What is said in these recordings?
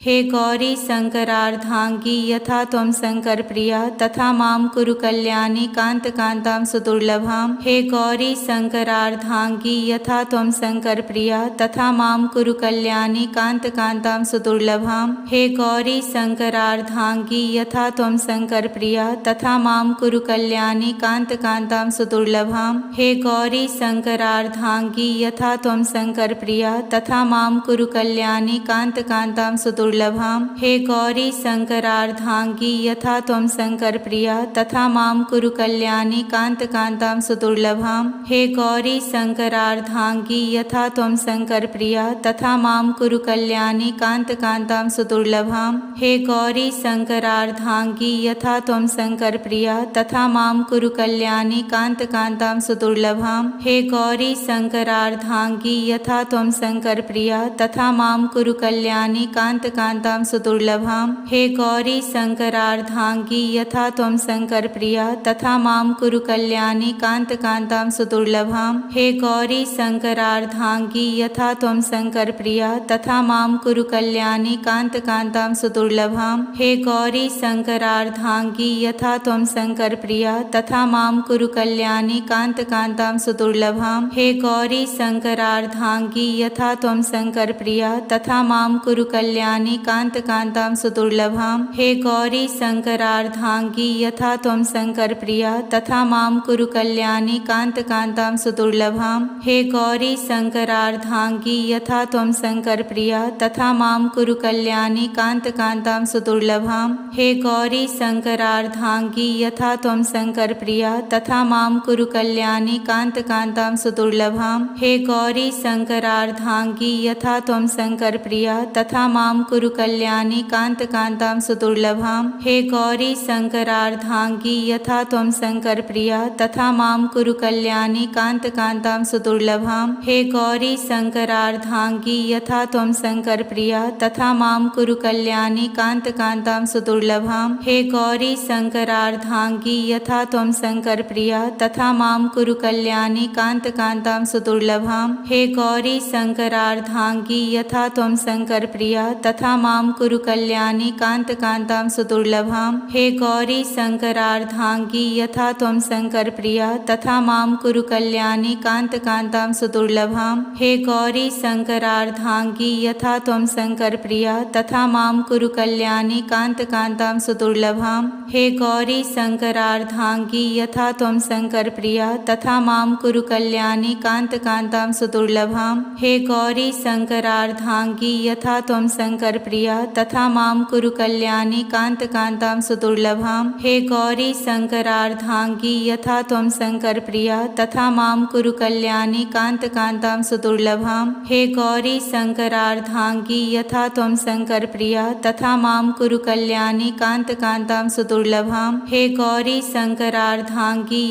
हे गौरी शंकरार्धांगी यथा त्वं शंकर प्रिया तथा मां कुरु कल्याणी कांत कांतां सुदुर्लभां। हे गौरी शंकरार्धांगी यथा त्वं शंकर प्रिया तथा मां कुरु कल्याणी कांत कांतां सुदुर्लभां। हे गौरी शंकरार्धांगी यथा त्वं शंकर प्रिया तथा मां कुरु कल्याणी कांत कांतां सुदुर्लभां। हे गौरी शंकरार्धांगी यथा त्वं शंकर प्रिया तथा मां कुरु कल्याणी कांत कांतां सुदुर्लभां। हे गौरी शंकरार्धांगी यथा त्वं शंकर प्रिया तथा मां कुरु कल्याणी कांत कांतां सुदुर्लभां। हे गौरी शंकरार्धांगी यथा त्वं शंकर प्रिया तथा मां कुरु कल्याणी कांत कांतां सुदुर्लभां। हे गौरी शंकरार्धांगी यथा त्वं शंकर प्रिया तथा मां कुरु कल्याणी कांत कांतां सुदुर्लभां। हे गौरी शंकरार्धांगी यथा त्वं शंकर प्रिया तथा मां कुरु कल्याणी कांत कांतां सुदुर्लभां। हे गौरी शंकरार्धांगी यथा त्वं शंकर प्रिया तथा मां कुरु कल्याणी कांत कांतां सुदुर्लभां। हे गौरी शंकरार्धांगी यथा त्वं शंकर प्रिया तथा मां कुरु कल्याणी कांत कांतां सुदुर्लभां। हे गौरी शंकरार्धांगी यथा त्वं शंकर प्रिया तथा मां कुरु कल्याणी कांत कांतां सुदुर्लभां। हे गौरी शंकरार्धांगी यथा त्वं शंकर प्रिया तथा मां कुरु कल्याणी कांत कांतां सुदुर्लभां। हे गौरी शंकरार्धांगी यथा त्वं शंकर प्रिया तथा मां कुरु कल्याणी कांत कांतां सुदुर्लभां। हे गौरी शंकरार्धांगी यथा त्वं शंकर प्रिया तथा मां कुरु कल्याणी कांत कांतां सुदुर्लभां। हे गौरी शंकरार्धांगी यथा त्वं शंकर प्रिया तथा मां कुरु कल्याणी कांत कांतां सुदुर्लभां। हे गौरी शंकरार्धांगी यथा त्वं शंकर प्रिया तथा मां कुरु कल्याणी कांत कांतां सुदुर्लभां। हे गौरी शंकरार्धांगी यथा त्वं शंकर प्रिया तथा मां कुरु कल्याणी कांत कांतां सुदुर्लभां। हे गौरी शंकरार्धांगी यथा त्वं शंकर प्रिया तथा मां कुरु कल्याणी कांत कांतां सुदुर्लभां। हे गौरी शंकरार्धांगी यथा त्वं शंकर प्रिया तथा मां कुरु कल्याणी कांत कांतां सुदुर्लभां। हे गौरी शंकरार्धांगी यथा त्वं शंकर प्रिया तथा मां कुरु कल्याणी कांत कांतां सुदुर्लभां। हे गौरी शंकरार्धांगी यथा त्वं शंकर प्रिया तथा मां कुरु कल्याणी कांत कांतां सुदुर्लभां। हे गौरी शंकरार्धांगी यथा त्वं शंकर प्रिया तथा मां कुरु कल्याणी कांत कांतां सुदुर्लभां। हे गौरी शंकरार्धांगी यथा त्वं शंकर प्रिया तथा मां कुरु कल्याणी कांत कांतां सुदुर्लभां। हे गौरी शंकरार्धांगी यथा त्वं शंकर प्रिया तथा मां कुरु कल्याणी कांत कांतां सुदुर्लभां। हे गौरी शंकरार्धांगी यथा त्वं शंकर प्रिया तथा मां कुरु कल्याणी कांत कांतां सुदुर्लभां। हे गौरी शंकरार्धांगी यथा त्वं शंकर प्रिया तथा मां कुरु कल्याणी कांत कांतां सुदुर्लभां। हे गौरी शंकरार्धांगी यथा त्वं शंकर प्रिया तथा मां कुरु कल्याणी कांत कांतां सुदुर्लभां। हे गौरी शंकरार्धांगी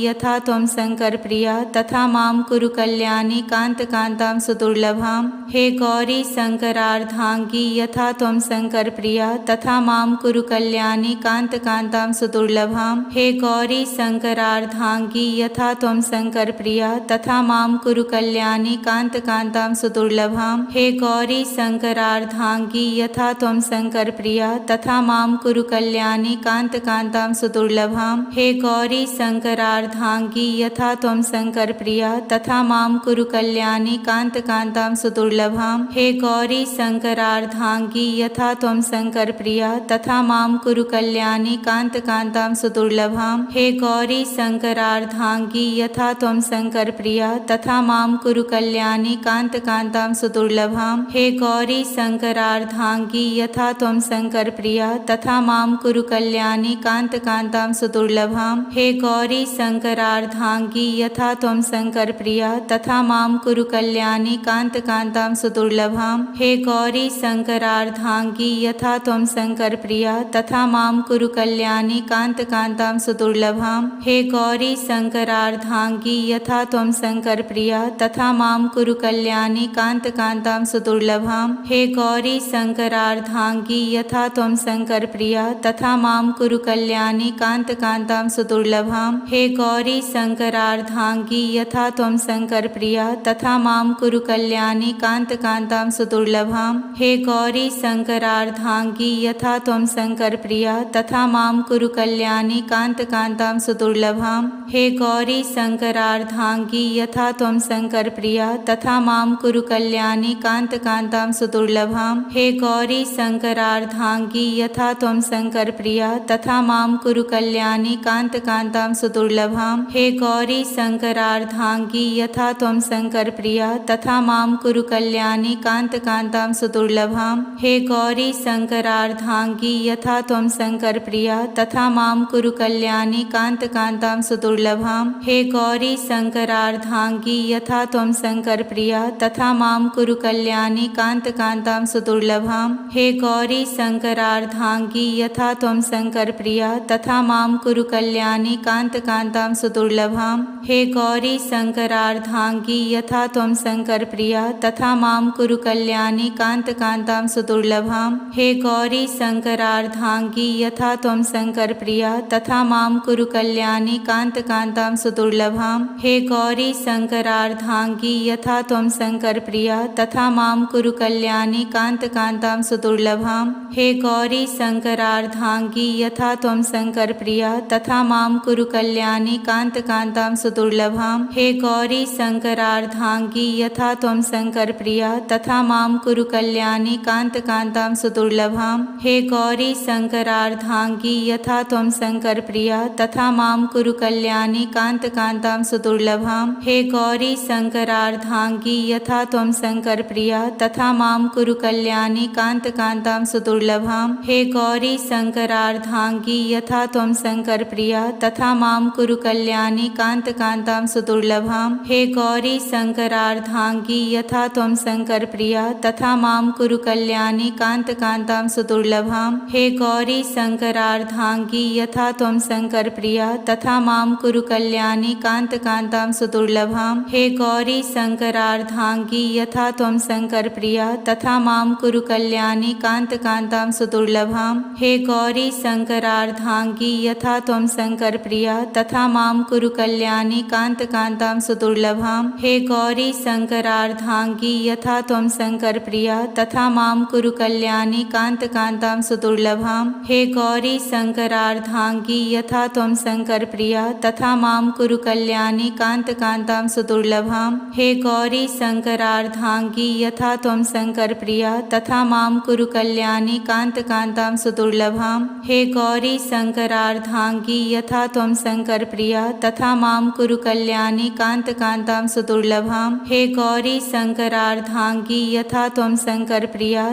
यथा त्वं शंकर प्रिया तथा मां कुरु कल्याणी कांत कांतां सुदुर्लभां। हे गौरी शंकरार्धांगी यथा त्वं शंकर प्रिया तथा मां कुरु कल्याणी कांत कांतां सुदुर्लभां। हे गौरी शंकरार्धांगी यथा त्वं शंकर प्रिया तथा मां कुरु कल्याणी कांत कांतां सुदुर्लभां। हे गौरी शंकरार्धांगी यथा त्वं शंकर प्रिया तथा मां कुरु कल्याणी कांत कांतां सुदुर्लभां। हे गौरी शंकरार्धांगी यथा त्वं शंकर प्रिया तथा मां कुरु कल्याणी कांत कांतां सुदुर्लभां। हे गौरी शंकरार्धांगी यथा त्वं शंकर प्रिया तथा मां कुरु कल्याणी कांत कांतां सुदुर्लभां। हे गौरी शंकरार्धांगी यथा त्वं शंकर प्रिया तथा मां कुरु कल्याणी कांत कांतां सुदुर्लभां। हे गौरी शंकरार्धांगी यथा त्वं शंकर प्रिया तथा मां कुरु कल्याणी कांत कांतां सुदुर्लभां। हे गौरी शंकरार्धांगी शङ्करार्धाङ्गी यथा त्वं शङ्करप्रिया तथा मां कुरु कल्याणी कान्तकान्तां सुदुर्लभां। हे गौरी शङ्करार्धाङ्गी यथा त्वं शङ्करप्रिया तथा मां कुरु कल्याणी कान्तकान्तां सुदुर्लभां। हे गौरी शङ्करार्धाङ्गी यथा त्वं शङ्करप्रिया तथा मां कुरु कल्याणी कान्तकान्तां सुदुर्लभां। हे गौरी शङ्करार्धाङ्गी यथा त्वं शङ्करप्रिया तथा मां कुरु कल्याणी कान्तकान्तां सुदुर्लभां। हे गौरी शङ्करार्धाङ्गी यथा त्वं शङ्करप्रिया तथा मां कुरु कल्याणी कान्तकान्तां सुदुर्लभां। हे गौरी शङ्करार्धाङ्गी यथा त्वं शङ्करप्रिया तथा मां कुरु कल्याणी कान्तकान्तां सुदुर्लभां। हे गौरी शङ्करार्धाङ्गी यथा त्वं शङ्करप्रिया तथा मां कुरु कल्याणी कान्तकान्तां सुदुर्लभां। हे गौरी शङ्करार्धाङ्गी यथा त्वं शङ्करप्रिया तथा मां कुरु कल्याणी कान्तकान्तां सुदुर्लभां। हे गौरी शङ्करार्धाङ्गी यथा त्वं शङ्करप्रिया तथा मां कुरु कल्याणी कान्तकान्तां सुदुर्लभां। हे गौरी शङ्करार्धाङ्गी यथा त्वं शङ्करप्रिया तथा मां कुरु कल्याणी कान्तकान्तां सुदुर्लभां। हे गौरी शङ्करार्धाङ्गी यथा त्वं शङ्करप्रिया तथा मां कुरु कल्याणी कान्तकान्तां सुदुर्लभां। हे गौरी शङ्करार्धाङ्गी यथा त्वं शङ्करप्रिया तथा मां कुरु कल्याणी कान्तकान्तां सुदुर्लभां। हे गौरी शङ्करार्धाङ्गी यथा त्वं शङ्करप्रिया तथा मां कुरु कल्याणी कान्तकान्तां सुदुर्लभां। हे गौरी शङ्करार्धाङ्गी यथा त्वं शङ्करप्रिया तथा मां कुरु कल्याणी कान्तकान्तां सुदुर्लभां। हे गौरी शङ्करार्धाङ्गी यथा त्वं शङ्करप्रिया तथा मां कुरु कल्याणी कान्तकान्तां सुदुर्लभां। हे गौरी शङ्करार्धाङ्गी यथा त्वं शङ्करप्रिया तथा मां कुरु कल्याणी कान्तकान्तां सुदुर्लभां। हे गौरी शङ्करार्धाङ्गी यथा त्वं शङ्करप्रिया तथा मां कुरु कल्याणी कान्तकान्तां सुदुर्लभां। हे गौरी शङ्करार्धाङ्गी यथा त्वं शङ्करप्रिया तथा मां कुरु कल्याणी कान्तकान्तां सुदुर्लभां। हे गौरी शङ्करार्धाङ्गी यथा त्वं शङ्करप्रिया तथा मां कुरु कल्याणी कान्तकान्तां सुदुर्लभां। हे गौरी शङ्करार्धाङ्गी यथा त्वं शङ्करप्रिया तथा मां कुरु कल्याणी कान्तकान्तां सुदुर्लभां। हे गौरी शङ्करार्धाङ्गी यथा त्वं शङ्करप्रिया तथा मां कुरु कल्याणी कान्तकान्तां सुदुर्लभां। हे गौरी शङ्करार्धाङ्गी यथा त्वं शङ्करप्रिया तथा मां कुरु कल्याणी कान्तकान्तां सुदुर्लभां। हे गौरी शङ्करार्धाङ्गी यथा त्वं शङ्करप्रिया तथा मां कुरु कल्याणी कान्तकान्तां सुदुर्लभां। हे गौरी शङ्करार्धाङ्गी यथा त्वं शङ्करप्रिया तथा मां कुरु कल्याणी कान्तकान्तां सुदुर्लभां। हे गौरी शङ्करार्धाङ्गी यथा त्वं शङ्करप्रिया तथा मां कुरु कल्याणी कान्तकान्तां सुदुर्लभां। हे गौरी शङ्करार्धाङ्गी यथा त्वं शङ्करप्रिया तथा मां कुरु कल्याणी कान्तकान्तां सुदुर्लभां। हे गौरी शङ्करार्धाङ्गी यथा त्वं शङ्करप्रिया तथा मां कुरु कल्याणी कान्तकान्तां सुदुर्लभां। हे गौरी शङ्करार्धाङ्गी यथा त्वं शङ्करप्रिया तथा मां कुरु कल्याणी कान्तकान्तां सुदुर्लभां। हे गौरी शङ्करार्धाङ्गी यथा त्वं शङ्करप्रिया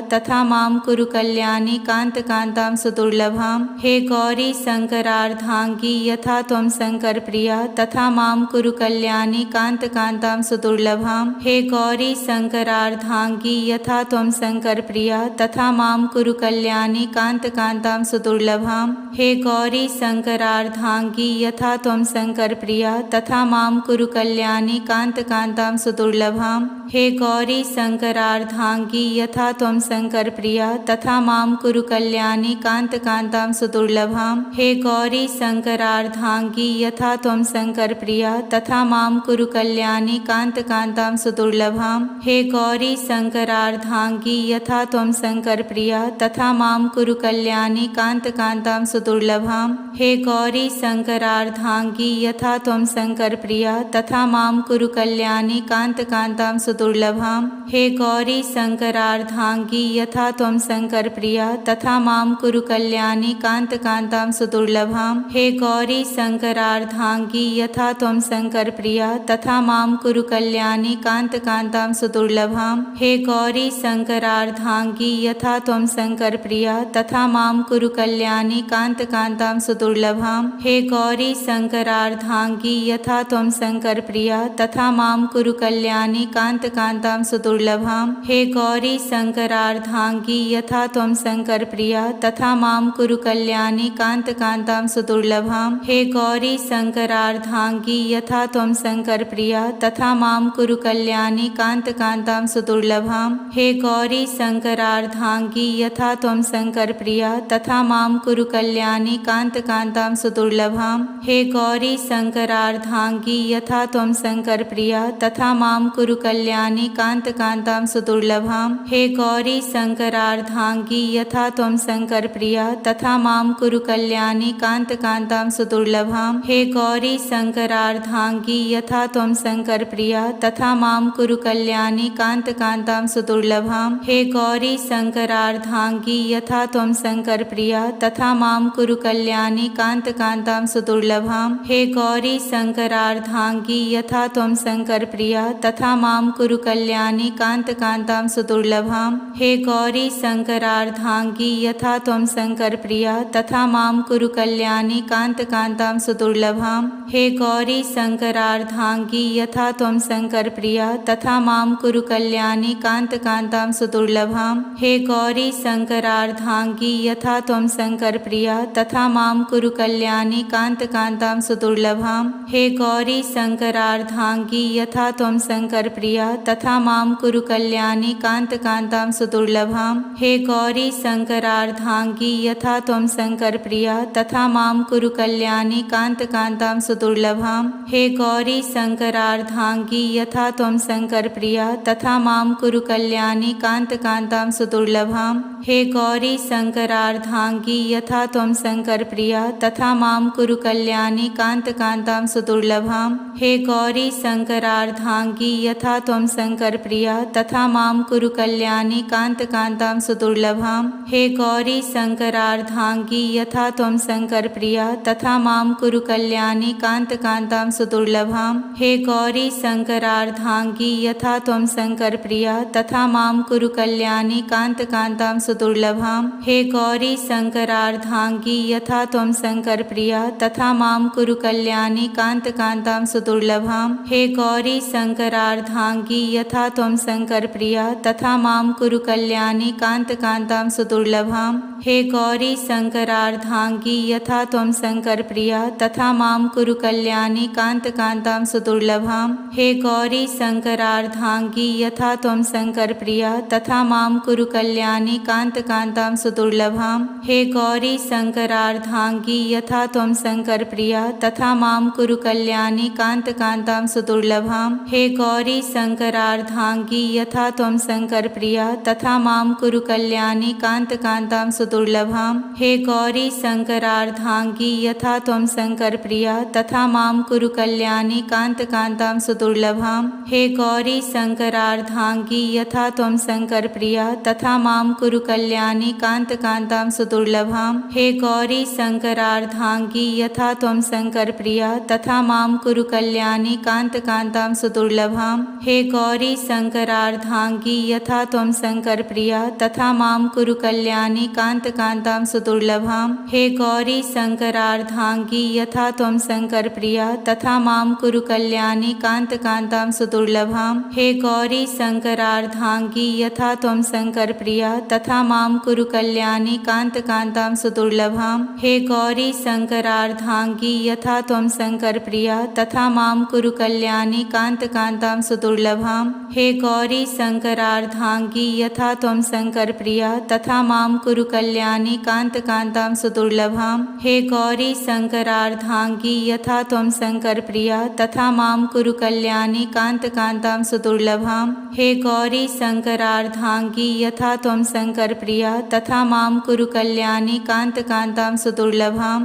तथा मां कुरु कल्याणी कान्तकान्तां सुदुर्लभां। हे गौरी शङ्करार्धाङ्गी यथा त्वं शङ्करप्रिया तथा मां कुरु कल्याणी कान्तकान्तां सुदुर्लभां। हे गौरी शङ्करार्धाङ्गी यथा त्वं शङ्करप्रिया तथा मां कुरु कल्याणी कान्तकान्तां सुदुर्लभां। हे गौरी शङ्करार्धाङ्गी यथा त्वं शङ्करप्रिया तथा मां कुरु कल्याणी कान्तकान्तां सुदुर्लभां। हे गौरी शङ्करार्धाङ्गी यथा त्वं शङ्करप्रिया तथा मां कुरु कल्याणी कान्तकान्तां सुदुर्लभां। हे गौरी शङ्करार्धाङ्गी यथा त्वं शङ्करप्रिया तथा मां कुरु कल्याणी कान्तकान्तां सुदुर्लभां। हे गौरी शङ्करार्धाङ्गी यथा त्वं शङ्करप्रिया तथा मां कुरु कल्याणी कान्तकान्तां सुदुर्लभां। हे गौरी शङ्करार्धाङ्गी यथा त्वं शङ्करप्रिया तथा मां कुरु कल्याणी कान्तकान्तां सुदुर्लभां। हे गौरी शङ्करार्धाङ्गी यथा त्वं शङ्करप्रिया तथा मां कुरु कल्याणी कान्तकान्तां सुदुर्लभां। हे गौरी शङ्करार्धाङ्गी यथा त्वं शङ्करप्रिया तथा मां कुरु कल्याणी कान्तकान्तां सुदुर्लभां। हे गौरी शङ्करार्धाङ्गी यथा त्वं शङ्करप्रिया तथा मां कुरु कल्याणी कान्तकान्तां कान्तां सुदुर्लभां। हे गौरी शङ्करार्धाङ्गी यथा त्वं शङ्करप्रिया तथा मां कुरु कल्याणी कान्तां सुदुर्लभां। हे गौरी शङ्करार्धाङ्गी यथा त्वं शङ्करप्रिया तथा मां कुरु कल्याणी कान्तां सुदुर्लभां। हे गौरी शङ्करार्धाङ्गी यथा त्वं शङ्करप्रिया तथा मां कुरु कल्याणी कान्तां सुदुर्लभां। हे गौरी शङ्करार्धाङ्गी यथा त्वं शङ्करप्रिया तथा मां कुरु कल्याणी कान्तां सुदुर्लभां। हे गौरी शङ्करार्धाङ्गी यथा त्वं शङ्करप्रिया तथा मां कुरु कल्याणी कान्तां सुदुर्लभां। हे गौरी शङ्करार्धाङ्गी यथा त्वं शङ्करप्रिया तथा मां कुरु कल्याणी कान्तां सुदुर्लभां। हे गौरी शङ्करार्धाङ्गी यथा त्वं शङ्करप्रिया तथा मां कुरु कल्याणी कान्तां सुदुर्लभां। हे गौरी शङ्करार्धाङ्गी यथा त्वं शङ्करप्रिया तथा मां कुरु कल्याणी कान्तां सुदुर्लभां। हे गौरी शङ्करार्धाङ्गी यथा त्वं शङ्करप्रिया तथा मां कुरु कल्याणी कान्तां सुदुर्लभां। हे गौरी शङ्करार्धाङ्गी यथा त्वं शङ्करप्रिया तथा मां कुरु कल्याणी कान्तां सुदुर्लभां। हे गौरी शङ्करार्धाङ्गी यथा त्वं शङ्करप्रिया तथा मां कुरु कल्याणी कान्तां सुदुर्लभां। हे गौरी शङ्करार्धाङ्गी यथा त्वं शङ्करप्रिया तथा मां कुरु कल्याणी कान्तां सुदुर्लभां। हे गौरी शङ्करार्धाङ्गी यथा त्वं शङ्करप्रिया तथा मां कुरु कल्याणी कान्तां सुदुर्लभां। हे गौरी शङ्करार्धाङ्गी यथा त्वं शङ्करप्रिया तथा मां कुरु कल्याणी कान्तां सुदुर्लभां। हे गौरी शङ्करार्धाङ्गी यथा त्वं शङ्करप्रिया तथा मां कुरु कल्याणी कान्तां सुदुर्लभां। हे गौरी शङ्करार्धाङ्गी यथा त्वं शङ्करप्रिया तथा मां कुरु कल्याणी कान्तां सुदुर्लभां। हे गौरी शङ्करार्धाङ्गी यथा त्वं शङ्करप्रिया तथा मां कुरु कल्याणी कान्तां सुदुर्लभां। हे गौरी शङ्करार्धाङ्गी यथा त्वं शङ्करप्रिया तथा मां कुरु कल्याणी कान्तां सुदुर्लभां। हे गौरी शङ्करार्धाङ्गी यथा त्वं शङ्करप्रिया तथा मां कुरु कल्याणी कान्तां सुदुर्लभां। हे गौरी शङ्करार्धाङ्गी यथा त्वं शङ्करप्रिया तथा मां कुरु कल्याणी कान्तां सुदुर्लभां। हे गौरी शङ्करार्धाङ्गी यथा त्वं शङ्करप्रिया तथा मां कुरु कल्याणी कान्तां सुदुर्लभां। हे गौरी शङ्करार्धाङ्गी यथा त्वं शङ्करप्रिया तथा मां कुरु कल्याणी कान्तां सुदुर्लभां। हे गौरी शङ्करार्धाङ्गी यथा त्वं शङ्करप्रिया तथा मां कुरु कल्याणी कान्तां सुदुर्लभां। हे गौरी शङ्करार्धाङ्गी यथा त्वं शङ्करप्रिया तथा मां कुरु कल्याणी कान्तां सुदुर्लभां। हे गौरी शङ्करार्धाङ्गी यथा त्वं शङ्करप्रिया तथा मां कुरु कल्याणी कान्तां सुदुर्लभां। हे गौरी शङ्करार्धाङ्गी यथा त्वं शङ्करप्रिया तथा मां कुरु कल्याणी कान्तां सुदुर्लभां। हे गौरी शङ्करार्धाङ्गी यथा त्वं शङ्करप्रिया तथा मां कुरु कल्याणी कान्तां सुदुर्लभां। हे गौरी शङ्करार्धाङ्गी यथा त्वं शङ्करप्रिया तथा मां कुरु कल्याणी कान्तां सुदुर्लभां। हे गौरी शङ्करार्धाङ्गी यथा त्वं शङ्करप्रिया तथा मां कुरु कल्याणी कान्तां सुदुर्लभां। हे गौरी शङ्करार्धाङ्गी यथा त्वं शङ्करप्रिया तथा मां कुरु कल्याणी कान्तां सुदुर्लभां। हे गौरी शङ्करार्धाङ्गी यथा त्वं शङ्करप्रिया तथा मां कुरु कल्याणी कान्तां सुदुर्लभां। हे गौरी शङ्करार्धाङ्गी यथा त्वं शङ्करप्रिया तथा मां कुरु कल्याणी कान्तां सुदुर्लभां। हे गौरी शङ्करार्धाङ्गी यथा त्वं शङ्करप्रिया तथा मां कुरु कल्याणी कान्तां सुदुर्लभां। हे गौरी शङ्करार्धाङ्गी यथा त्वं शङ्करप्रिया तथा मां कुरु कल्याणी कान्तां सुदुर्लभां।